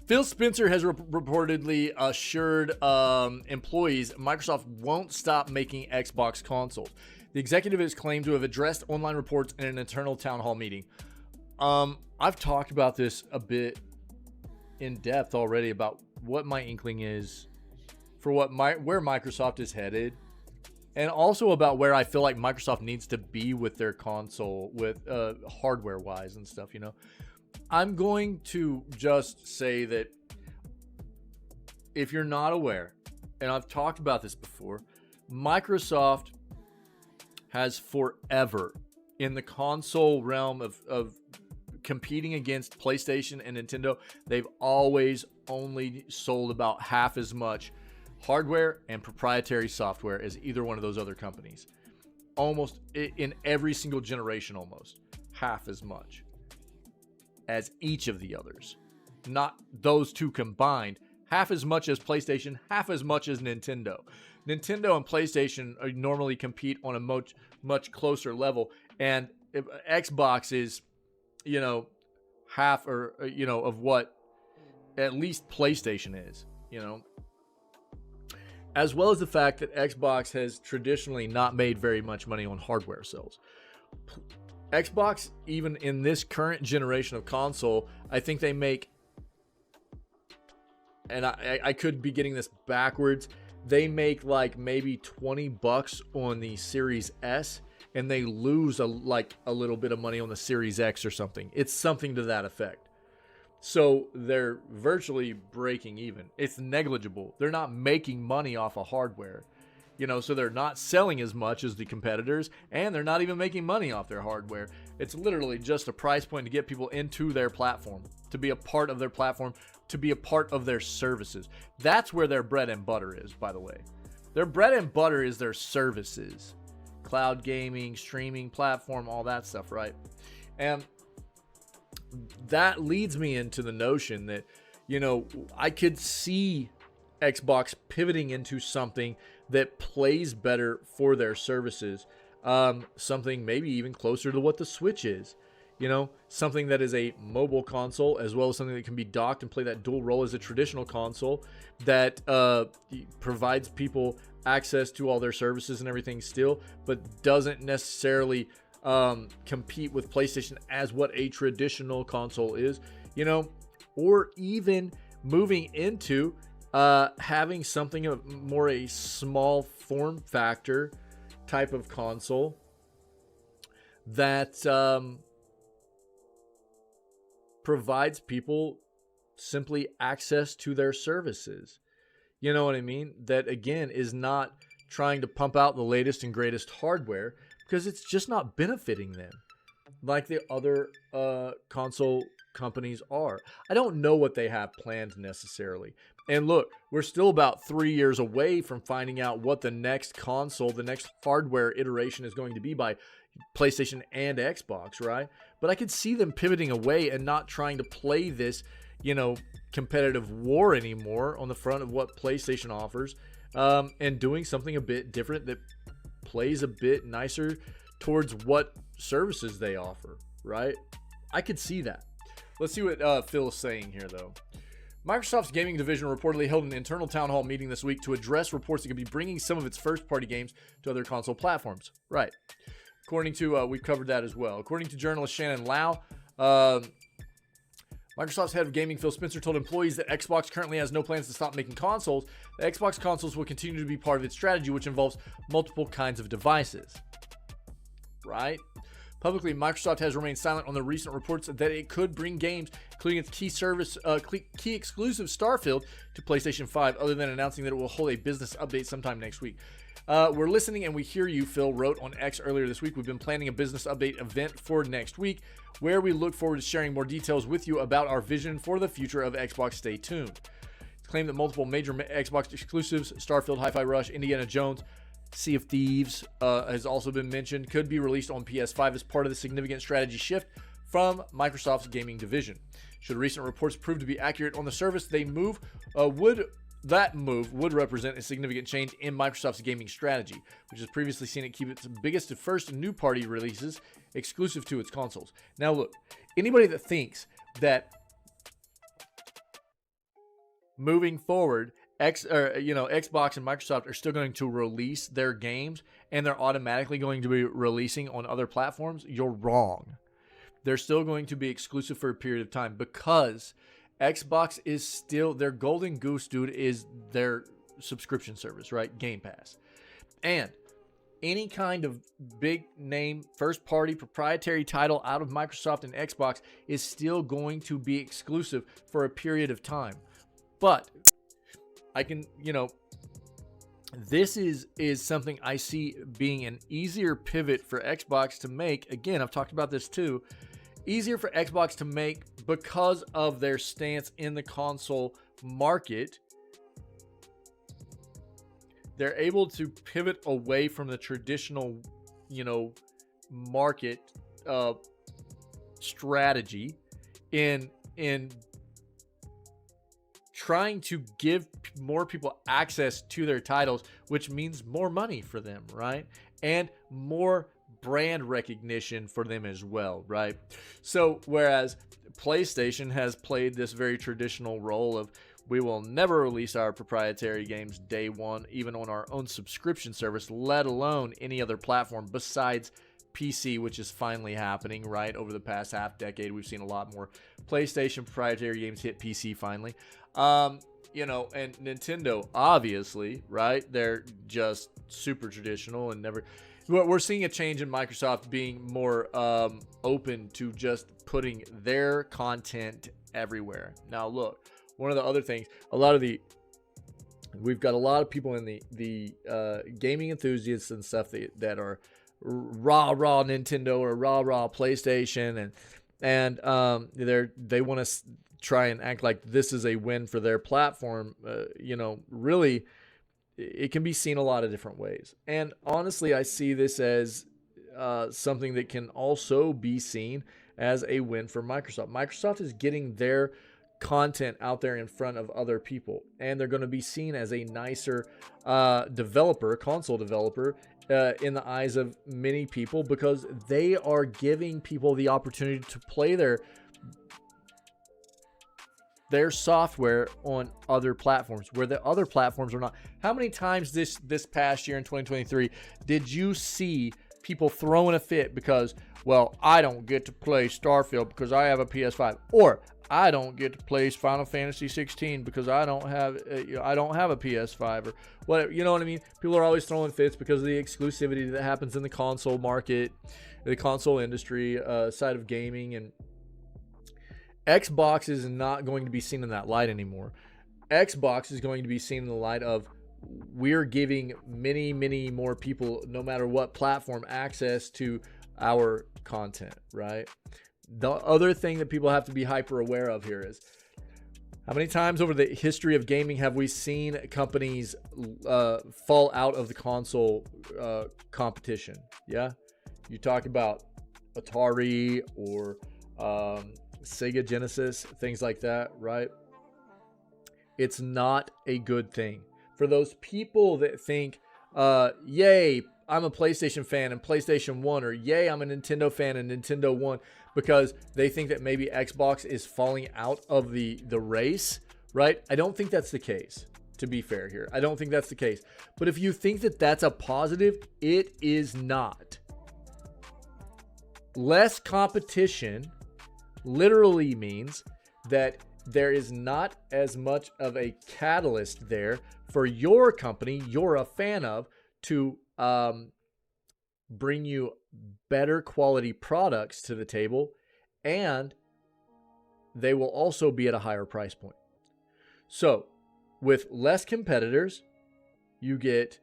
Phil Spencer has reportedly assured employees Microsoft won't stop making Xbox consoles. The executive is claimed to have addressed online reports in an internal town hall meeting. I've talked about this a bit in depth already about what my inkling is for where Microsoft is headed, and also about where I feel like Microsoft needs to be with their console, with hardware wise and stuff, you know. I'm going to just say that if you're not aware, and I've talked about this before, Microsoft has forever in the console realm of competing against PlayStation and Nintendo, they've always only sold about half as much hardware and proprietary software as either one of those other companies. Almost in every single generation, almost half as much as each of the others. Not those two combined, half as much as PlayStation, half as much as Nintendo. Nintendo and PlayStation normally compete on a much closer level, and Xbox is, you know, half or, you know, of what at least PlayStation is, you know. As well as the fact that Xbox has traditionally not made very much money on hardware sales. Xbox, even in this current generation of console, I think they make, and I could be getting this backwards, they make like maybe $20 on the Series S, and they lose a little bit of money on the Series X or something. It's something to that effect. So they're virtually breaking even. It's negligible. They're not making money off of hardware. You know, so they're not selling as much as the competitors, and they're not even making money off their hardware. It's literally just a price point to get people into their platform, to be a part of their platform, to be a part of their services. That's where their bread and butter is, by the way. Their bread and butter is their services. Cloud gaming, streaming platform, all that stuff, right? And that leads me into the notion that, you know, I could see Xbox pivoting into something that plays better for their services. Something maybe even closer to what the Switch is. You know, something that is a mobile console as well as something that can be docked and play that dual role as a traditional console that provides people access to all their services and everything still, but doesn't necessarily compete with PlayStation as what a traditional console is, you know, or even moving into having something of more a small form factor type of console that provides people simply access to their services. You know what I mean? That again is not trying to pump out the latest and greatest hardware, because it's just not benefiting them like the other console companies are. I don't know what they have planned necessarily. And look, we're still about 3 years away from finding out what the next console, the next hardware iteration is going to be by PlayStation and Xbox, right? But I could see them pivoting away and not trying to play this, you know, competitive war anymore on the front of what PlayStation offers, and doing something a bit different that plays a bit nicer towards what services they offer, right? I could see that. Let's see what Phil is saying here, though. Microsoft's gaming division reportedly held an internal town hall meeting this week to address reports that could be bringing some of its first-party games to other console platforms. Right. According to, we've covered that as well. According to journalist Shannon Lau, Microsoft's head of gaming, Phil Spencer, told employees that Xbox currently has no plans to stop making consoles. The Xbox consoles will continue to be part of its strategy, which involves multiple kinds of devices. Right? Publicly, Microsoft has remained silent on the recent reports that it could bring games, including its key exclusive Starfield, to PlayStation 5, other than announcing that it will hold a business update sometime next week. We're listening and we hear you, Phil wrote on X earlier this week. We've been planning a business update event for next week, where we look forward to sharing more details with you about our vision for the future of Xbox. Stay tuned. It's claimed that multiple major Xbox exclusives, Starfield, Hi-Fi Rush, Indiana Jones, Sea of Thieves has also been mentioned, could be released on PS5 as part of the significant strategy shift from Microsoft's gaming division. Should recent reports prove to be accurate on the service, that move would represent a significant change in Microsoft's gaming strategy, which has previously seen it keep its biggest and first new-party releases exclusive to its consoles. Now look, anybody that thinks that moving forward, Xbox and Microsoft are still going to release their games and they're automatically going to be releasing on other platforms, you're wrong. They're still going to be exclusive for a period of time because Xbox is still, their golden goose, dude, is their subscription service, right? Game Pass. And any kind of big name, first party, proprietary title out of Microsoft and Xbox is still going to be exclusive for a period of time. But I can, this is something I see being an easier pivot for Xbox to make. Again, I've talked about this too. Easier for Xbox to make because of their stance in the console market. They're able to pivot away from the traditional, market strategy in trying to give more people access to their titles, which means more money for them, right? And more brand recognition for them as well, right? So whereas PlayStation has played this very traditional role of, we will never release our proprietary games day one, even on our own subscription service, let alone any other platform besides PC, which is finally happening, right? Over the past half decade, we've seen a lot more PlayStation proprietary games hit PC finally. And Nintendo, obviously, right? They're just super traditional and never... We're seeing a change in Microsoft being more open to just putting their content everywhere. Now, look, one of the other things, we've got a lot of people in the gaming enthusiasts and stuff that are raw Nintendo or raw PlayStation, and they want to try and act like this is a win for their platform. Really, it can be seen a lot of different ways. And honestly, I see this as something that can also be seen as a win for Microsoft. Microsoft is getting their content out there in front of other people, and they're going to be seen as a nicer console developer in the eyes of many people, because they are giving people the opportunity to play their software on other platforms where the other platforms are not. How many times this past year in 2023 did you see people throwing a fit because, well, I don't get to play Starfield because I have a PS5, or I don't get to play Final Fantasy 16 because I don't have a PS5, or whatever. You know what I mean? People are always throwing fits because of the exclusivity that happens in the console market, the console industry side of gaming. And Xbox is not going to be seen in that light anymore. Xbox is going to be seen in the light of, we're giving many, many more people, no matter what platform, access to our content, right? The other thing that people have to be hyper aware of here is, how many times over the history of gaming have we seen companies fall out of the console competition? Yeah, you talk about Atari or Sega Genesis, things like that, right? It's not a good thing. For those people that think, yay, I'm a PlayStation fan and PlayStation 1, or yay, I'm a Nintendo fan and Nintendo 1, because they think that maybe Xbox is falling out of the race, right? I don't think that's the case, to be fair here. I don't think that's the case. But if you think that that's a positive, it is not. Less competition literally means that there is not as much of a catalyst there for your company you're a fan of to bring you better quality products to the table, and they will also be at a higher price point. So with less competitors, you get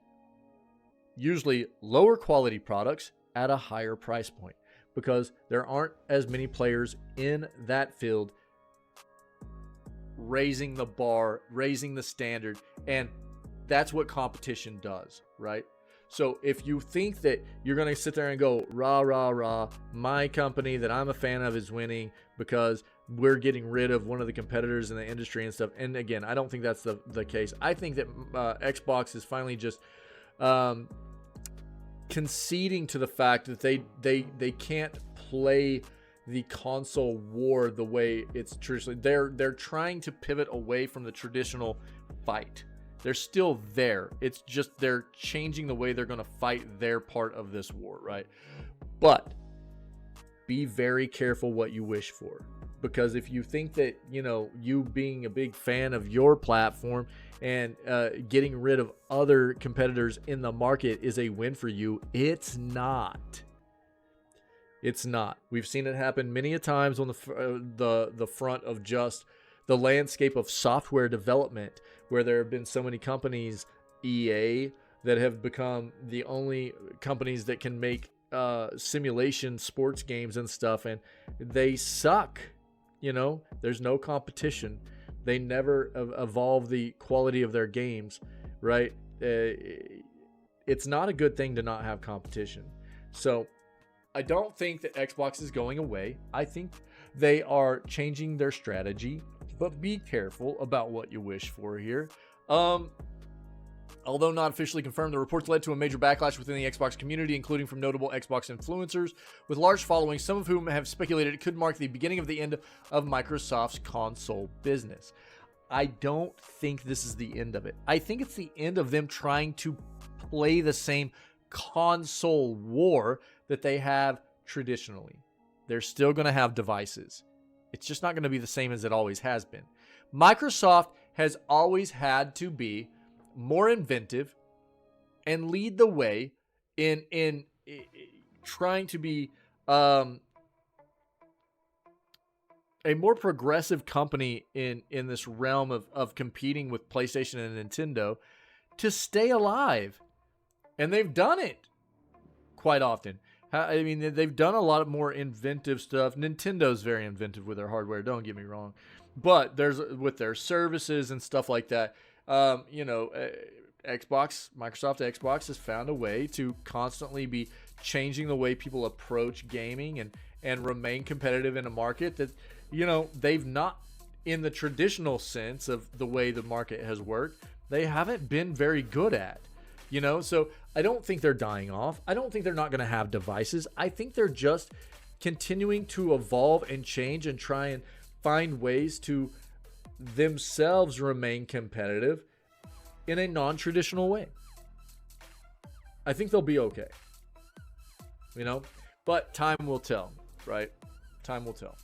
usually lower quality products at a higher price point, because there aren't as many players in that field raising the bar, raising the standard, and that's what competition does, right? So if you think that you're going to sit there and go, rah, my company that I'm a fan of is winning because we're getting rid of one of the competitors in the industry and stuff. And again, I don't think that's the case. I think that Xbox is finally just conceding to the fact that they can't play the console war the way it's traditionally. They're trying to pivot away from the traditional fight. They're still there. It's just they're changing the way they're going to fight their part of this war, right? But be very careful what you wish for, because if you think that, you know, you being a big fan of your platform and getting rid of other competitors in the market is a win for you, it's not. It's not. We've seen it happen many a times on the front of just the landscape of software development, where there have been so many companies, EA, that have become the only companies that can make simulation sports games and stuff, and they suck. You know, there's no competition. They never evolve the quality of their games, right? It's not a good thing to not have competition. So I don't think that Xbox is going away. I think they are changing their strategy, but be careful about what you wish for here. Although not officially confirmed, the reports led to a major backlash within the Xbox community, including from notable Xbox influencers with large followings, some of whom have speculated it could mark the beginning of the end of Microsoft's console business. I don't think this is the end of it. I think it's the end of them trying to play the same console war that they have traditionally. They're still going to have devices. It's just not going to be the same as it always has been. Microsoft has always had to be more inventive and lead the way in trying to be a more progressive company in this realm of competing with PlayStation and Nintendo to stay alive. And they've done it quite often. I mean, they've done a lot more inventive stuff. Nintendo's very inventive with their hardware, don't get me wrong. But there's with their services and stuff like that. You know, Microsoft Xbox has found a way to constantly be changing the way people approach gaming and remain competitive in a market that, you know, they've not, in the traditional sense of the way the market has worked, they haven't been very good at. You know, so I don't think they're dying off. I don't think they're not going to have devices. I think they're just continuing to evolve and change and try and find ways to themselves remain competitive in a non-traditional way. I think they'll be okay. You know, but time will tell, right? Time will tell.